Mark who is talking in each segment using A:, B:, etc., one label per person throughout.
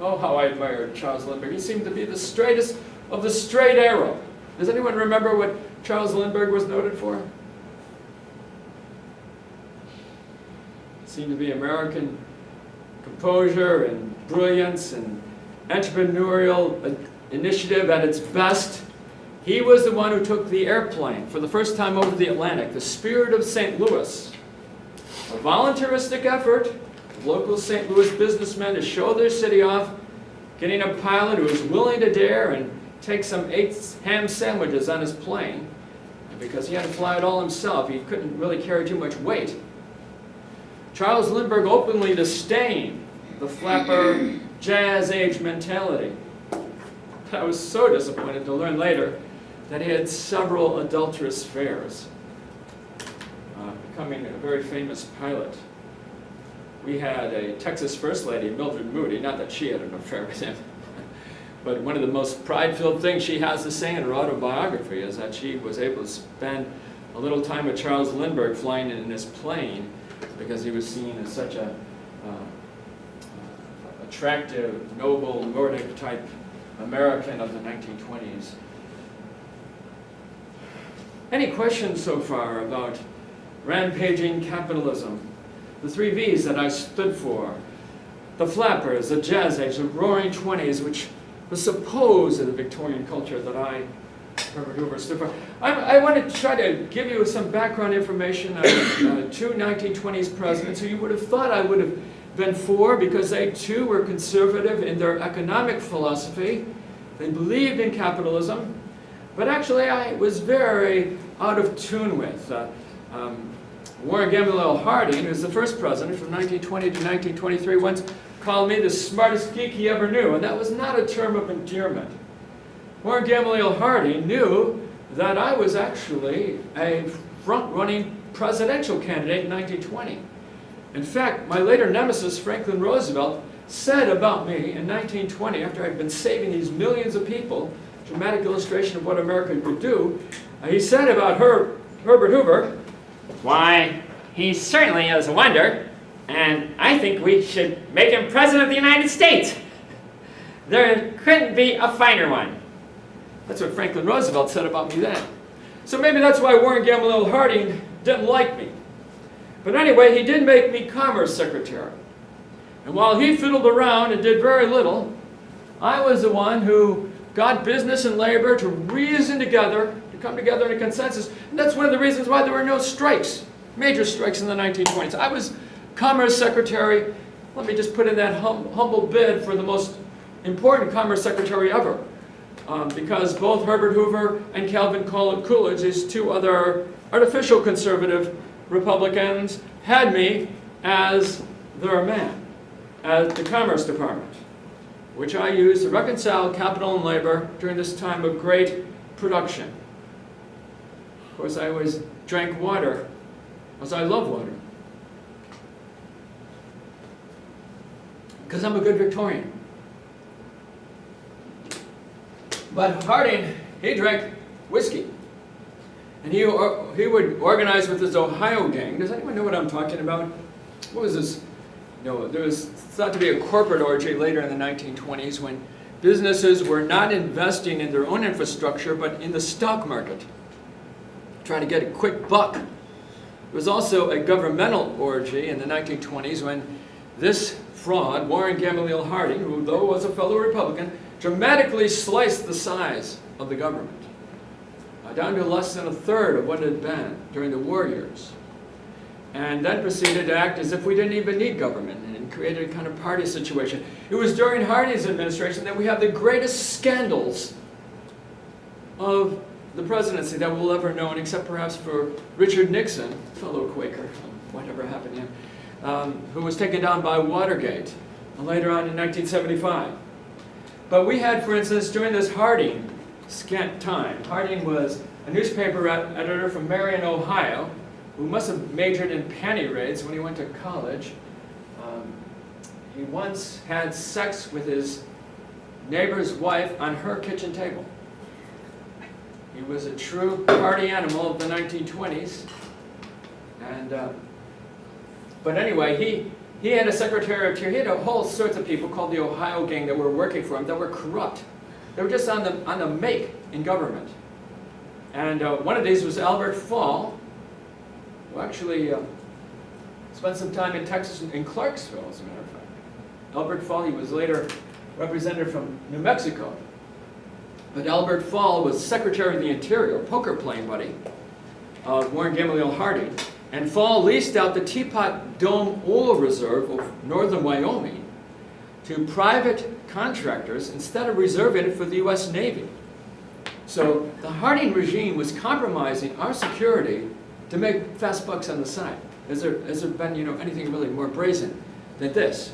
A: Oh, how I admired Charles Lindbergh. He seemed to be the straightest of the straight arrow. Does anyone remember what Charles Lindbergh was noted for? Seemed to be American composure and brilliance and entrepreneurial initiative at its best. He was the one who took the airplane for the first time over the Atlantic, the Spirit of St. Louis. A voluntaristic effort of local St. Louis businessmen to show their city off, getting a pilot who was willing to dare and take some 8 ham sandwiches on his plane. And because he had to fly it all himself, he couldn't really carry too much weight. Charles Lindbergh openly disdained the flapper jazz age mentality. But I was so disappointed to learn later that he had several adulterous affairs, becoming a very famous pilot. We had a Texas First Lady, Mildred Moody, not that she had an affair with him, but one of the most pride-filled things she has to say in her autobiography is that she was able to spend a little time with Charles Lindbergh flying in his plane because he was seen as such a attractive, noble, Nordic-type American of the 1920s. Any questions so far about rampaging capitalism? The 3 V's that I stood for. The flappers, the jazz age, the roaring 20s, which was supposed to the Victorian culture that I, Herbert Hoover, stood for. I want to try to give you some background information on 2 1920s presidents who you would have thought I would have been for because they too were conservative in their economic philosophy. They believed in capitalism, but actually I was very out of tune with. Warren Gamaliel Harding, who was the first president from 1920 to 1923, once called me the smartest geek he ever knew, and that was not a term of endearment. Warren Gamaliel Harding knew that I was actually a front-running presidential candidate in 1920. In fact, my later nemesis, Franklin Roosevelt, said about me in 1920, after I'd been saving these millions of people, dramatic illustration of what America could do, he said about Herbert Hoover,
B: "Why, he certainly is a wonder, and I think we should make him President of the United States. There couldn't be a finer one."
A: That's what Franklin Roosevelt said about me then. So maybe that's why Warren Gamaliel Harding didn't like me. But anyway, he did make me Commerce Secretary. And while he fiddled around and did very little, I was the one who got business and labor to reason together, to come together in a consensus. And that's one of the reasons why there were no strikes, major strikes in the 1920s. I was Commerce Secretary, let me just put in that humble bid for the most important Commerce Secretary ever. Because both Herbert Hoover and Calvin Coolidge, these 2 other artificial conservative Republicans, had me as their man at the Commerce Department, which I used to reconcile capital and labor during this time of great production. Of course, I always drank water, because I love water. Because I'm a good Victorian. But Harding, he drank whiskey. And he would organize with his Ohio gang. Does anyone know what I'm talking about? What was this? No, there was thought to be a corporate orgy later in the 1920s when businesses were not investing in their own infrastructure, but in the stock market, trying to get a quick buck. There was also a governmental orgy in the 1920s when this fraud, Warren Gamaliel Harding, who though was a fellow Republican, dramatically sliced the size of the government, down to less than 1/3 of what it had been during the war years. And then proceeded to act as if we didn't even need government and created a kind of party situation. It was during Harding's administration that we have the greatest scandals of the presidency that we'll ever know, except perhaps for Richard Nixon, fellow Quaker, whatever happened to him, who was taken down by Watergate later on in 1975. But we had, for instance, during this Harding scant time, Harding was a newspaper editor from Marion, Ohio, who must have majored in panty raids when he went to college. He once had sex with his neighbor's wife on her kitchen table. He was a true party animal of the 1920s. And, but anyway, he had a secretary of he had a whole sorts of people called the Ohio Gang that were working for him that were corrupt. They were just on the make in government. And one of these was Albert Fall, who actually spent some time in Texas, in Clarksville, as a matter of fact. Albert Fall, he was later representative from New Mexico. But Albert Fall was Secretary of the Interior, poker playing buddy of Warren Gamaliel Harding. And Fall leased out the Teapot Dome Oil Reserve of northern Wyoming to private contractors instead of reserving it for the U.S. Navy. So the Harding regime was compromising our security to make fast bucks on the side. Has there been, anything really more brazen than this?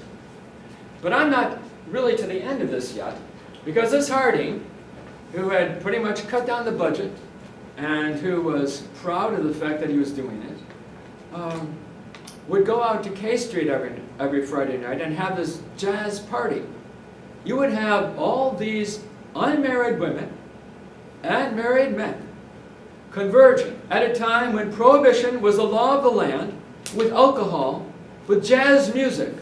A: But I'm not really to the end of this yet, because this Harding, who had pretty much cut down the budget and who was proud of the fact that he was doing it, would go out to K Street every Friday night and have this jazz party. You would have all these unmarried women and married men converging at a time when prohibition was the law of the land, with alcohol, with jazz music.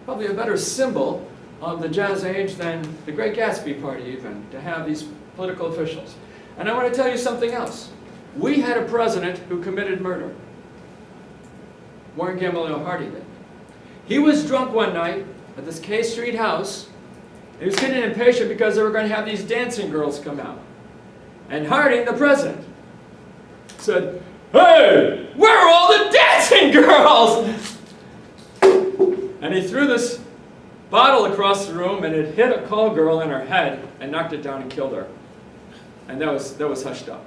A: Probably a better symbol of the jazz age than the Great Gatsby party even, to have these political officials. And I want to tell you something else. We had a president who committed murder. Warren Gamaliel Harding did. He was drunk one night at this K Street house. He was getting impatient because they were going to have these dancing girls come out. And Harding, the president, said, "Hey, where are all the dancing girls?" And he threw this bottle across the room, and it hit a call girl in her head and knocked it down and killed her. And that was hushed up.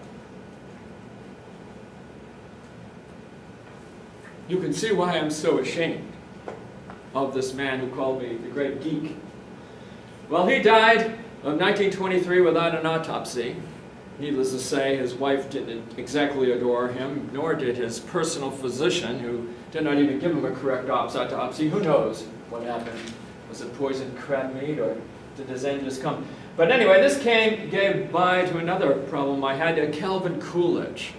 A: You can see why I'm so ashamed of this man who called me the great geek. Well, he died of 1923 without an autopsy. Needless to say, his wife didn't exactly adore him, nor did his personal physician, who did not even give him a correct autopsy. Who knows what happened? Was it poisoned crab meat, or did his end just come? But anyway, this gave by to another problem I had, Calvin Coolidge.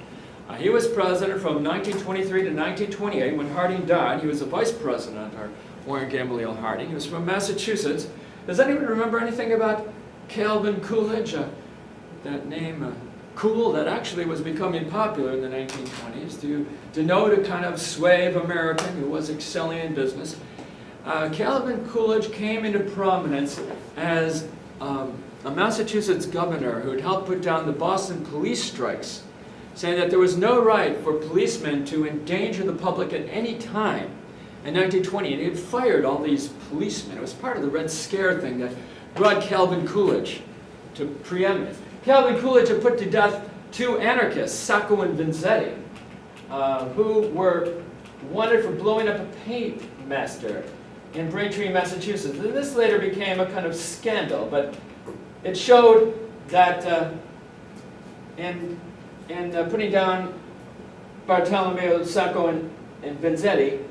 A: He was president from 1923 to 1928. When Harding died, he was the vice president, or Warren Gamaliel Harding. He was from Massachusetts. Does anyone remember anything about Calvin Coolidge? That name, Cool, that actually was becoming popular in the 1920s to denote a kind of suave American who was excelling in business. Calvin Coolidge came into prominence as a Massachusetts governor who had helped put down the Boston police strikes, saying that there was no right for policemen to endanger the public at any time in 1920. And he had fired all these policemen. It was part of the Red Scare thing that brought Calvin Coolidge to preeminence. Calvin Coolidge had put to death two anarchists, Sacco and Vanzetti, who were wanted for blowing up a paymaster in Braintree, Massachusetts. And this later became a kind of scandal, but it showed that in putting down Bartolomeo Sacco and Vanzetti,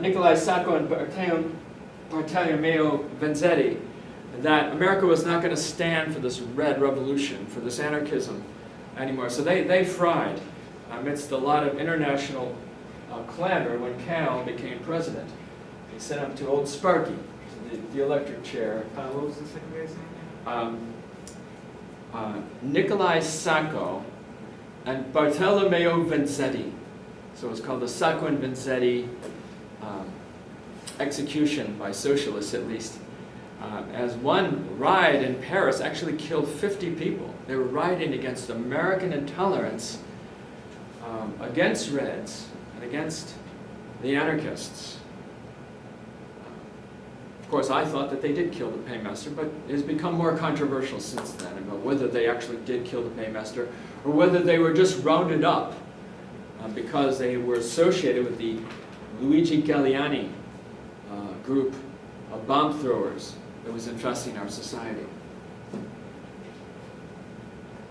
A: Nicolai Sacco and Bartolomeo Vanzetti, that America was not going to stand for this red revolution, for this anarchism anymore. So they fried amidst a lot of international clamor when Cal became president. They sent him to Old Sparky, the electric chair.
C: What was the second guy's name?
A: Nicolai Sacco and Bartolomeo Vanzetti. So it's called the Sacco and Vanzetti execution by socialists, at least. As one riot in Paris actually killed 50 people. They were rioting against American intolerance, against Reds, and against the anarchists. Of course, I thought that they did kill the paymaster, but it has become more controversial since then about whether they actually did kill the paymaster or whether they were just rounded up because they were associated with the Luigi Galliani group of bomb throwers that was infesting our society.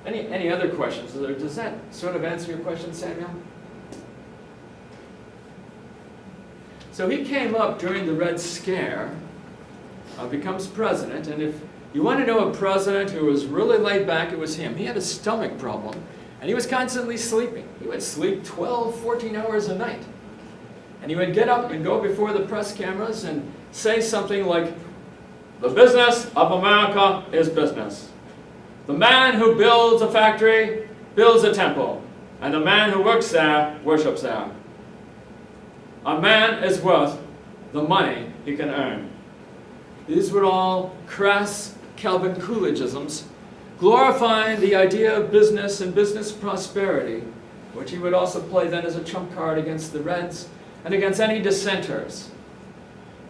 A: Any other questions? Does that sort of answer your question, Samuel? So he came up during the Red Scare, becomes president, and if you want to know a president who was really laid back, it was him. He had a stomach problem, and he was constantly sleeping. He would sleep 12, 14 hours a night. And he would get up and go before the press cameras and say something like, "The business of America is business. The man who builds a factory builds a temple, and the man who works there worships there. A man is worth the money he can earn." These were all crass Calvin Coolidgeisms, glorifying the idea of business and business prosperity, which he would also play then as a trump card against the Reds and against any dissenters.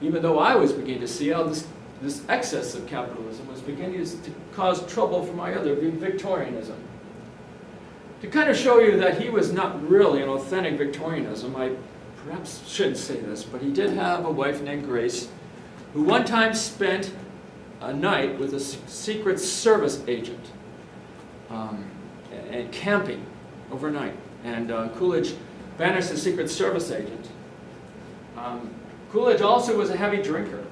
A: Even though I was beginning to see how this excess of capitalism was beginning to cause trouble for my other view, Victorianism. To kind of show you that he was not really an authentic Victorianism, I perhaps shouldn't say this, but he did have a wife named Grace, who one time spent a night with a Secret Service agent and camping overnight. And Coolidge banished the Secret Service agent. Coolidge also was a heavy drinker.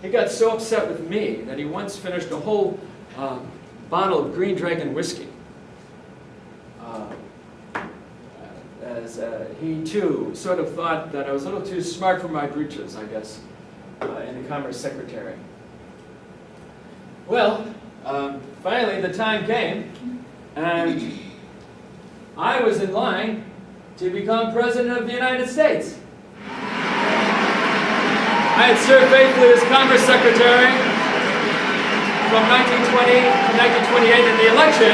A: He got so upset with me that he once finished a whole bottle of Green Dragon whiskey. As he too sort of thought that I was a little too smart for my britches, I guess, in the Commerce Secretary. Well, finally the time came, and I was in line to become President of the United States. I had served faithfully as Commerce Secretary from 1920 to 1928. In the election,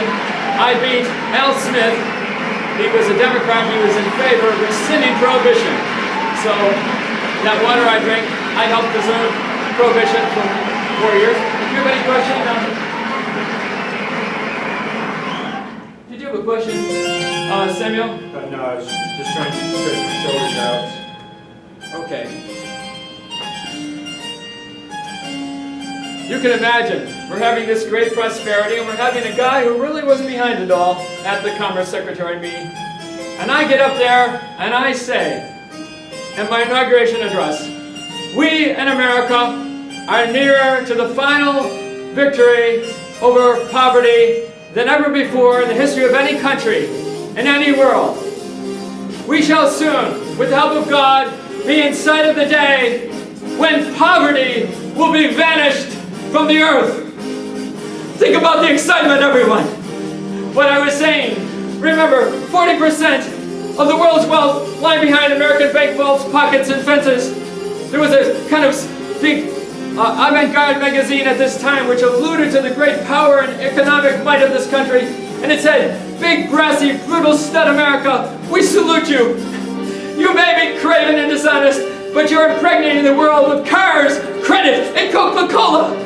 A: I beat Al Smith. He was a Democrat. He was in favor of rescinding Prohibition. So that water I drank, I helped preserve Prohibition for 4 years. Do you have any questions? Did you have a question, Samuel?
C: No, I was just trying to stretch my shoulders out.
A: Okay. You can imagine, we're having this great prosperity, and we're having a guy who really wasn't behind it all at the Commerce Secretary meeting. And I get up there, and I say, in my inauguration address, "We in America are nearer to the final victory over poverty than ever before in the history of any country in any world. We shall soon, with the help of God, be in sight of the day when poverty will be vanished from the earth." Think about the excitement, everyone. What I was saying, remember, 40% of the world's wealth lying behind American bank vaults, pockets, and fences. There was a kind of big avant-garde magazine at this time which alluded to the great power and economic might of this country, and it said, "Big, brassy, brutal stud America, we salute you. You may be craven and dishonest, but you're impregnating the world with cars, credit, and Coca-Cola."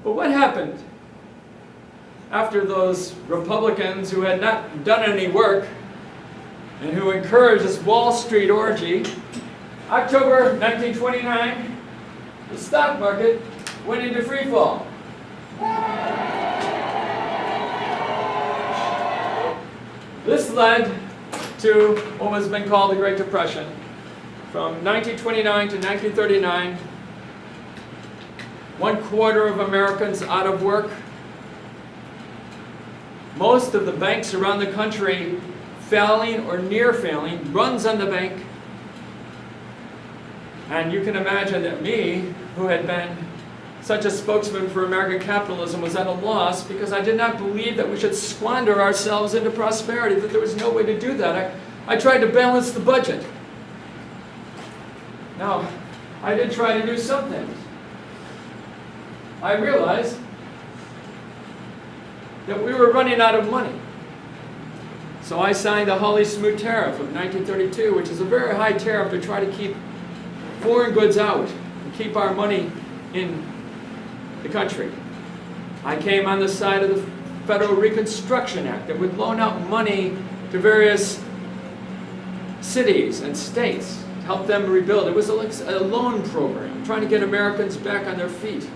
A: But what happened after those Republicans who had not done any work and who encouraged this Wall Street orgy? October 1929, the stock market went into free fall. This led to what has been called the Great Depression. From 1929 to 1939, 1/4 of Americans out of work. Most of the banks around the country failing or near failing, runs on the bank. And you can imagine that me, who had been such a spokesman for American capitalism, was at a loss because I did not believe that we should squander ourselves into prosperity, that there was no way to do that. I tried to balance the budget. Now, I did try to do some things. I realized that we were running out of money. So I signed the Hawley-Smoot Tariff of 1932, which is a very high tariff to try to keep foreign goods out and keep our money in the country. I came on the side of the Federal Reconstruction Act that would loan out money to various cities and states to help them rebuild. It was a loan program, trying to get Americans back on their feet.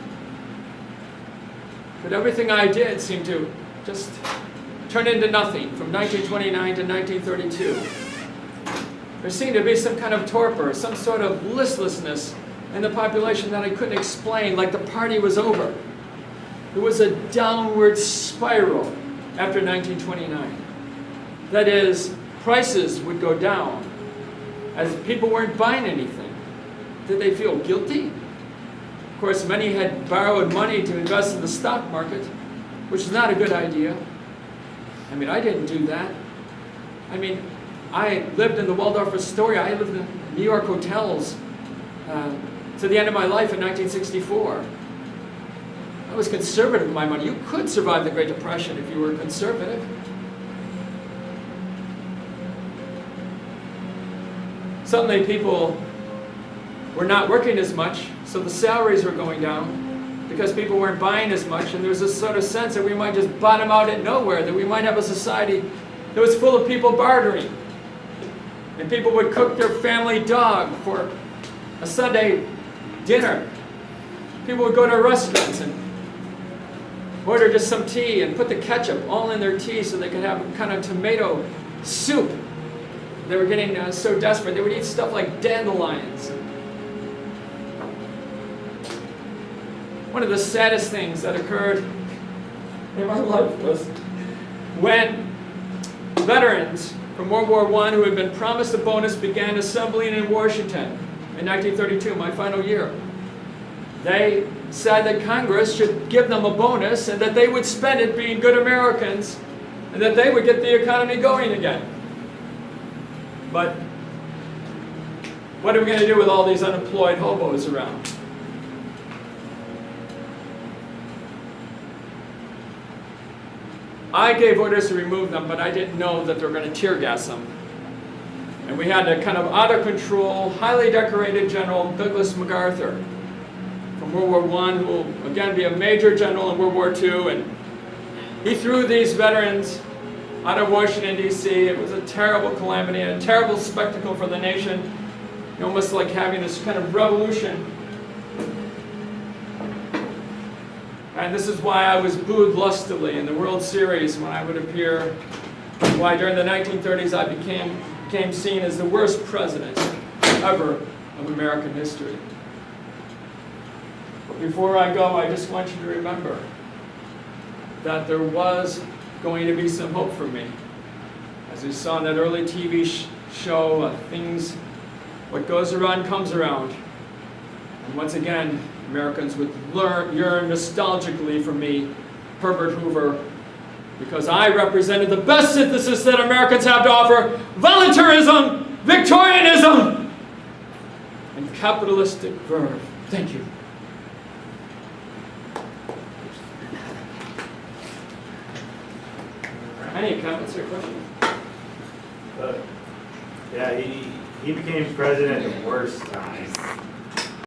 A: But everything I did seemed to just turn into nothing from 1929 to 1932. There seemed to be some kind of torpor, some sort of listlessness in the population that I couldn't explain, like the party was over. It was a downward spiral. after 1929. That is, prices would go down as people weren't buying anything. Did they feel guilty? Of course, many had borrowed money to invest in the stock market, which is not a good idea. I mean, I didn't do that. I mean, I lived in the Waldorf Astoria. I lived in New York hotels to the end of my life in 1964. I was conservative with my money. You could survive the Great Depression if you were conservative. Suddenly people were not working as much, so the salaries were going down because people weren't buying as much, and there was this sort of sense that we might just bottom out at nowhere, that we might have a society that was full of people bartering. And people would cook their family dog for a Sunday dinner. People would go to restaurants and order just some tea and put the ketchup all in their tea so they could have kind of tomato soup. They were getting so desperate. They would eat stuff like dandelions. One of the saddest things that occurred in my life was when veterans from World War I who had been promised a bonus began assembling in Washington in 1932, my final year. They said that Congress should give them a bonus and that they would spend it being good Americans and that they would get the economy going again. But what are we going to do with all these unemployed hobos around? I gave orders to remove them, but I didn't know that they were going to tear gas them. And we had a kind of out of control, highly decorated General Douglas MacArthur from World War I, who will again be a major general in World War II. And he threw these veterans out of Washington, D.C. It was a terrible calamity and a terrible spectacle for the nation. Almost like having this kind of revolution. And this is why I was booed lustily in the World Series when I would appear. Why during the 1930s I became seen as the worst president ever of American history. But before I go, I just want you to remember that there was going to be some hope for me. As we saw in that early TV show, what goes around comes around. And once again, Americans would yearn nostalgically for me, Herbert Hoover, because I represented the best synthesis that Americans have to offer: voluntarism, Victorianism, and capitalistic verve. Thank you. Any comments or questions?
C: Yeah, he became president at the worst time.